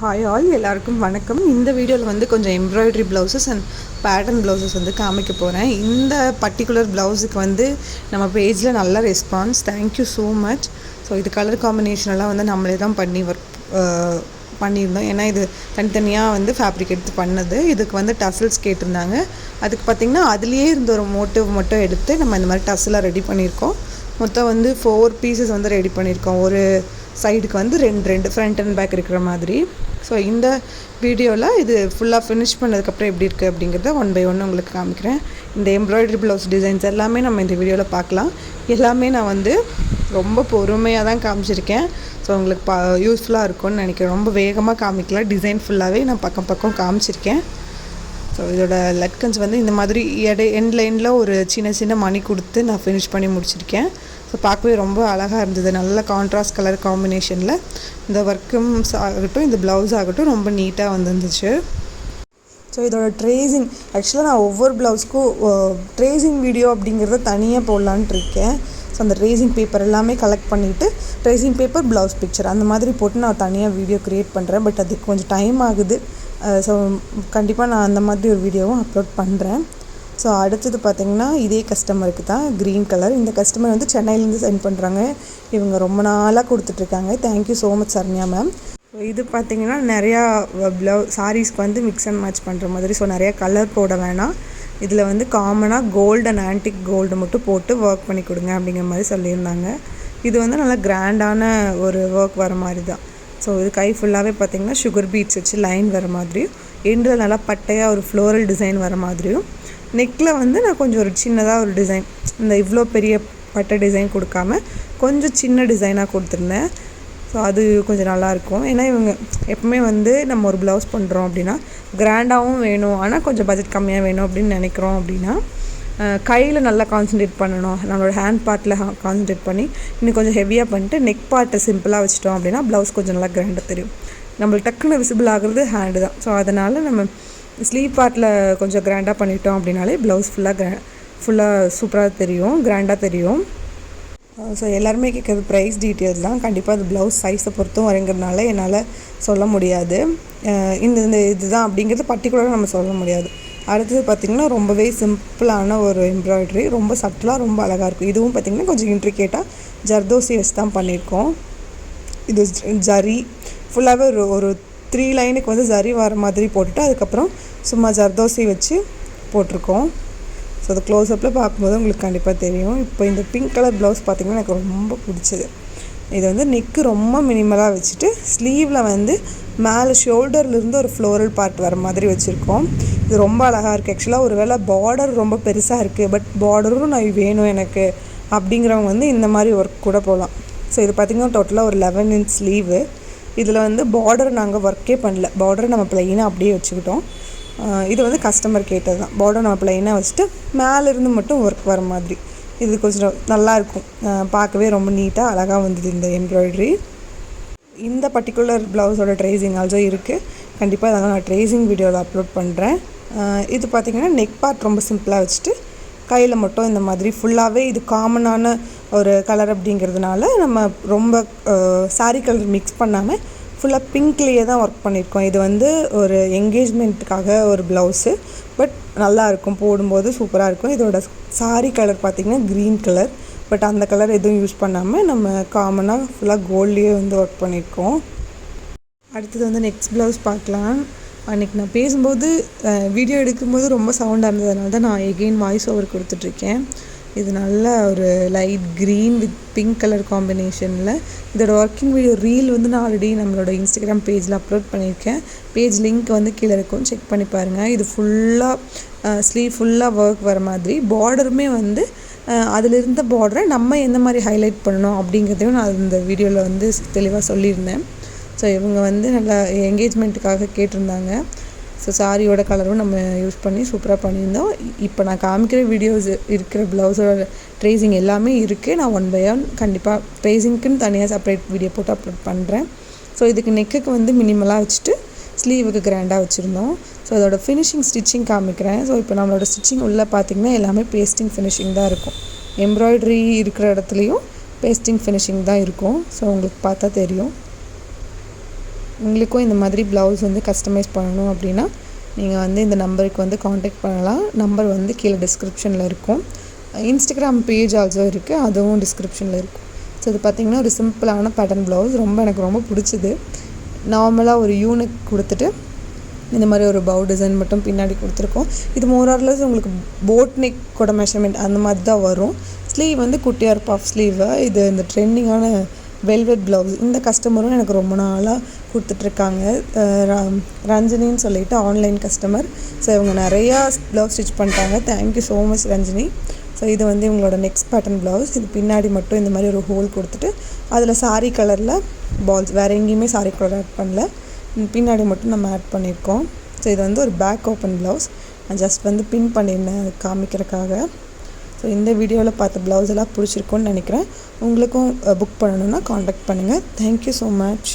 Hi all, எல்லாருக்கும் வணக்கம். இந்த வீடியோவில் வந்து கொஞ்சம் embroidery blouses and pattern blouses வந்து காமிக்க போகிறேன். இந்த பர்டிகுலர் ப்ளவுஸுக்கு வந்து நம்ம பேஜில் நல்ல response, thank you so much. So இது கலர் காம்பினேஷனெல்லாம் வந்து நம்மளே தான் பண்ணியிருந்தோம். ஏன்னா இது தனித்தனியாக வந்து ஃபேப்ரிக் எடுத்து பண்ணது. இதுக்கு வந்து டசல்ஸ் கேட்டிருந்தாங்க. அதுக்கு பார்த்திங்கன்னா அதுலேயே இருந்த ஒரு மோட்டிவ் மட்டும் எடுத்து நம்ம இந்த மாதிரி டசலாக ரெடி பண்ணியிருக்கோம். மொத்தம் வந்து 4 பீசஸ் வந்து ரெடி பண்ணியிருக்கோம். ஒரு சைடுக்கு வந்து ரெண்டு ஃப்ரண்ட் அண்ட் பேக் இருக்கிற மாதிரி. ஸோ இந்த வீடியோவில் இது ஃபுல்லாக ஃபினிஷ் பண்ணதுக்கப்புறம் எப்படி இருக்குது அப்படிங்கிறத 1 by 1 உங்களுக்கு காமிக்கிறேன். இந்த எம்ப்ராய்டரி ப்ளவுஸ் டிசைன்ஸ் எல்லாமே நம்ம இந்த வீடியோவில் பார்க்கலாம். எல்லாமே நான் வந்து ரொம்ப பொறுமையாக தான் காமிச்சிருக்கேன். ஸோ உங்களுக்கு யூஸ்ஃபுல்லாக இருக்கும்னு நினைக்கிறேன். ரொம்ப வேகமாக காமிக்கல, டிசைன் ஃபுல்லாகவே நான் பக்கம் காமிச்சிருக்கேன். ஸோ இதோட லட்கன்ஸ் வந்து இந்த மாதிரி எண்டில் ஒரு சின்ன மணி கொடுத்து நான் ஃபினிஷ் பண்ணி முடிச்சிருக்கேன். ஸோ பார்க்கவே ரொம்ப அழகாக இருந்தது. நல்ல கான்ட்ராஸ்ட் கலர் காம்பினேஷனில் இந்த ஒர்க்கும் ஆகட்டும், இந்த ப்ளவுஸ் ஆகட்டும் ரொம்ப நீட்டாக வந்துருந்துச்சு. ஸோ இதோட ட்ரேசிங், ஆக்சுவலாக நான் ஒவ்வொரு ப்ளவுஸ்க்கும் ட்ரேசிங் வீடியோ அப்படிங்கிறத தனியாக போடலான்ட்டு இருக்கேன். ஸோ அந்த ட்ரேசிங் பேப்பர் எல்லாமே கலெக்ட் பண்ணிவிட்டு ட்ரேசிங் பேப்பர், ப்ளவுஸ் பிக்சர் அந்த மாதிரி போட்டு நான் தனியாக வீடியோ க்ரியேட் பண்ணுறேன். பட் அதுக்கு கொஞ்சம் டைம் ஆகுது. ஸோ கண்டிப்பாக நான் அந்த மாதிரி ஒரு வீடியோவும் அப்லோட் பண்ணுறேன். ஸோ அடுத்தது பார்த்திங்கன்னா இதே கஸ்டமருக்கு தான் க்ரீன் கலர். இந்த கஸ்டமர் வந்து சென்னையிலேருந்து சென்ட் பண்ணுறாங்க. இவங்க ரொம்ப நாளாக கொடுத்துட்ருக்காங்க. Thank you so much Saranya ma'am. இது பார்த்திங்கன்னா நிறையா சாரீஸ்க்கு வந்து மிக்ஸ் அண்ட் மேட்ச் பண்ணுற மாதிரி. ஸோ நிறையா கலர் போட வேணாம், இதில் வந்து காமனாக கோல்டு அண்ட் ஆன்டிக் கோல்டு மட்டும் போட்டு ஒர்க் பண்ணி கொடுங்க அப்படிங்கிற மாதிரி சொல்லியிருந்தாங்க. இது வந்து நல்லா கிராண்டான ஒரு ஒர்க் வர மாதிரி தான். ஸோ இது கை ஃபுல்லாகவே பார்த்திங்கன்னா சுகர் பீட்ஸ் வச்சு லைன் வர மாதிரியும், எண்டில் நல்லா பட்டையாக ஒரு ஃப்ளோரல் டிசைன் வர மாதிரியும், நெக்கில் வந்து நான் கொஞ்சம் ஒரு சின்னதாக ஒரு டிசைன், இந்த இவ்வளோ பெரிய பட்டை டிசைன் கொடுக்காம கொஞ்சம் சின்ன டிசைனாக கொடுத்துருந்தேன். ஸோ அது கொஞ்சம் நல்லாயிருக்கும். ஏன்னா இவங்க எப்பவுமே வந்து நம்ம ஒரு ப்ளவுஸ் பண்ணுறோம் அப்படின்னா கிராண்டாகவும் வேணும், ஆனால் கொஞ்சம் பட்ஜெட் கம்மியாக வேணும் அப்படின்னு நினைக்கிறோம் அப்படின்னா கையில் நல்லா கான்சன்ட்ரேட் பண்ணணும். நம்மளோட ஹேண்ட் பார்ட்டில் கான்சன்ட்ரேட் பண்ணி இன்னும் கொஞ்சம் ஹெவியாக பண்ணிட்டு நெக் பார்ட்டை சிம்பிளாக வச்சிட்டோம் அப்படின்னா ப்ளவுஸ் கொஞ்சம் நல்லா கிராண்டாக தெரியும். நம்மளுக்கு டக்குன்னு விசிபிள் ஆகுறது ஹேண்டு தான். ஸோ அதனால் நம்ம ஸ்லீவ் பார்ட்டில் கொஞ்சம் கிராண்டாக பண்ணிட்டோம் அப்படின்னாலே ப்ளவுஸ் ஃபுல்லாக சூப்பராக தெரியும், கிராண்டாக தெரியும். ஸோ எல்லாருமே கேட்குறது ப்ரைஸ் டீட்டெயில்ஸ் தான். கண்டிப்பாக அது ப்ளவுஸ் சைஸை பொறுத்தும் வரங்கிறதுனால என்னால் சொல்ல முடியாது. இந்த இதுதான் அப்படிங்கிறது பர்டிகுலராக நம்ம சொல்ல முடியாது. அடுத்தது பார்த்திங்கன்னா ரொம்பவே சிம்பிளான ஒரு எம்ப்ராய்டரி, ரொம்ப சட்டிலாக ரொம்ப அழகாக இருக்கும். இதுவும் பார்த்திங்கன்னா கொஞ்சம் இன்ட்ரிகேட்டாக ஜர்தோசி வச்சு தான் பண்ணியிருக்கோம். இது ஜரி ஃபுல்லாகவே ஒரு 3 லைனுக்கு வந்து ஜரி வர மாதிரி போட்டுட்டு அதுக்கப்புறம் சும்மா ஜர்தோசி வச்சு போட்டிருக்கோம். ஸோ அது க்ளோஸ்அப்பில் பார்க்கும்போது உங்களுக்கு கண்டிப்பாக தெரியும். இப்போ இந்த பிங்க் கலர் ப்ளவுஸ் பார்த்திங்கன்னா எனக்கு ரொம்ப பிடிச்சது. இது வந்து நெக்கு ரொம்ப மினிமலாக வச்சுட்டு ஸ்லீவில் வந்து மேலே ஷோல்டர்லேருந்து ஒரு ஃப்ளோரல் பார்ட் வர மாதிரி வச்சுருக்கோம். இது ரொம்ப அழகாக இருக்குது. ஆக்சுவலாக ஒரு வேளை பார்டர் ரொம்ப பெருசாக இருக்குது, பட் பார்டரும் நான் வேணும் எனக்கு அப்படிங்கிறவங்க வந்து இந்த மாதிரி ஒர்க் கூட போகலாம். ஸோ இது பார்த்திங்கன்னா டோட்டலாக ஒரு 11 inch ஸ்லீவு. இதில் வந்து பார்டர் நாங்கள் ஒர்க்கே பண்ணல, பார்டரை நம்ம ப்ளைனாக அப்படியே வச்சுக்கிட்டோம். இது வந்து கஸ்டமர் கேட்டது தான். பார்டர் நம்ம ப்ளைனாக வச்சுட்டு மேலேருந்து மட்டும் ஒர்க் வர மாதிரி. இது கொஞ்சம் நல்லாயிருக்கும், பார்க்கவே ரொம்ப நீட்டாக அழகாக வந்தது இந்த எம்ப்ராய்டரி. இந்த பர்டிகுலர் ப்ளவுஸோட ட்ரேசிங் ஆல்சோ இருக்குது. கண்டிப்பாக அதனால் நான் ட்ரேசிங் வீடியோவில் அப்லோட் பண்ணுறேன். இது பார்த்திங்கன்னா நெக் பார்ட் ரொம்ப சிம்பிளாக வச்சுட்டு கையில் மட்டும் இந்த மாதிரி ஃபுல்லாகவே இது காமனான ஒரு கலர் அப்படிங்கிறதுனால நம்ம ரொம்ப சாரீ கலர் மிக்ஸ் பண்ணாமல் ஃபுல்லாக பிங்க்லேயே தான் ஒர்க் பண்ணியிருக்கோம். இது வந்து ஒரு என்கேஜ்மெண்ட்டுக்காக ஒரு ப்ளவுஸு, பட் நல்லாயிருக்கும், போடும்போது சூப்பராக இருக்கும். இதோட சாரீ கலர் பார்த்திங்கன்னா க்ரீன் கலர், பட் அந்த கலர் எதுவும் யூஸ் பண்ணாமல் நம்ம காமனாக ஃபுல்லாக கோல்ட்லேயே வந்து ஒர்க் பண்ணியிருக்கோம். அடுத்தது வந்து நெக்ஸ்ட் ப்ளவுஸ் பார்க்கலாம். அன்றைக்கி நான் பேசும்போது வீடியோ எடுக்கும்போது ரொம்ப சவுண்டாக இருந்ததுனால தான் நான் எகெயின் வாய்ஸ் ஓவர் கொடுத்துட்ருக்கேன். இது நல்ல ஒரு light green with pink colour காம்பினேஷனில். இதோட ஒர்க்கிங் வீடியோ ரீல் வந்து நான் ஆல்ரெடி நம்மளோட இன்ஸ்டாகிராம் பேஜில் அப்லோட் பண்ணியிருக்கேன். பேஜ் லிங்க் வந்து கீழே இருக்கும், செக் பண்ணி பாருங்கள். இது ஃபுல்லாக ஸ்லீவ் ஃபுல்லாக ஒர்க் வர மாதிரி, பார்டருமே வந்து அதில் இருந்த பார்டரை நம்ம எந்த மாதிரி ஹைலைட் பண்ணணும் அப்படிங்கிறதையும் நான் இந்த வீடியோவில் வந்து தெளிவாக சொல்லியிருந்தேன். ஸோ இவங்க வந்து நல்லா என்கேஜ்மெண்ட்டுக்காக கேட்டிருந்தாங்க. ஸோ சாரியோட கலரும் நம்ம யூஸ் பண்ணி சூப்பராக பண்ணியிருந்தோம். இப்போ நான் காமிக்கிற வீடியோஸ் இருக்கிற ப்ளவுஸோட ட்ரேசிங் எல்லாமே இருக்குது. நான் 1 by 1 கண்டிப்பாக ட்ரேசிங்க்குன்னு தனியாக செப்பரேட் வீடியோ போட்டு அப்லோட் பண்ணுறேன். ஸோ இதுக்கு நெக்குக்கு வந்து மினிமலாக வச்சுட்டு ஸ்லீவுக்கு கிராண்டாக வச்சுருந்தோம். ஸோ அதோட ஃபினிஷிங் ஸ்டிச்சிங் காமிக்கிறேன். ஸோ இப்போ நம்மளோட ஸ்டிச்சிங் உள்ளே பார்த்திங்கன்னா எல்லாமே பேஸ்டிங் ஃபினிஷிங் தான் இருக்கும். எம்ப்ராய்டரி இருக்கிற இடத்துலையும் பேஸ்டிங் ஃபினிஷிங் தான் இருக்கும். ஸோ உங்களுக்கு பார்த்தா தெரியும். உங்களுக்கும் இந்த மாதிரி ப்ளவுஸ் வந்து கஸ்டமைஸ் பண்ணணும் அப்படின்னா நீங்கள் வந்து இந்த நம்பருக்கு வந்து காண்டாக்ட் பண்ணலாம். நம்பர் வந்து கீழே டிஸ்கிரிப்ஷனில் இருக்கும். இன்ஸ்டாகிராம் பேஜ் ஆல்சோ இருக்குது, அதுவும் டிஸ்கிரிப்ஷனில் இருக்கும். ஸோ இது பார்த்திங்கன்னா ஒரு சிம்பிளான பேட்டர்ன் ப்ளவுஸ், எனக்கு ரொம்ப பிடிச்சிது. நார்மலாக ஒரு யூனிக் கொடுத்துட்டு இந்த மாதிரி ஒரு பவு டிசைன் மட்டும் பின்னாடி கொடுத்துருக்கோம். இது மோரார்லெஸ் உங்களுக்கு போட் நெக்கோட மெஷர்மெண்ட் அந்த மாதிரி தான் வரும். ஸ்லீவ் வந்து குட்டியார் பஃப் ஸ்லீவு. இது இந்த ட்ரெண்டிங்கான வெல்வெட் ப்ளவுஸ். இந்த கஸ்டமரும் எனக்கு ரொம்ப நாளாக கொடுத்துட்ருக்காங்க. ரஞ்சினின்னு சொல்லிட்டு ஆன்லைன் கஸ்டமர். ஸோ இவங்க நிறையா ப்ளவுஸ் ஸ்டிச் பண்ணிட்டாங்க. Thank you so much Ranjini. So இது வந்து இவங்களோட நெக்ஸ்ட் பேட்டர்ன் ப்ளவுஸ். இது பின்னாடி மட்டும் இந்த மாதிரி ஒரு ஹோல் கொடுத்துட்டு அதில் சாரீ கலரில் பால்ஸ், வேறு எங்கேயுமே சாரீ கலர் ஆட் பண்ணல, பின்னாடி மட்டும் நம்ம ஆட் பண்ணியிருக்கோம். ஸோ இது வந்து ஒரு பேக் ஓப்பன் ப்ளவுஸ். நான் ஜஸ்ட் வந்து பின் பண்ணியிருந்தேன் காமிக்கிறதுக்காக. ஸோ இந்த வீடியோவில் பார்த்த ப்ளவுஸ் எல்லாம் பிடிச்சிருக்குன்னு நினைக்கிறேன். உங்களுக்கும் புக் பண்ணணுன்னா காண்டாக்ட் பண்ணுங்கள். Thank you so much.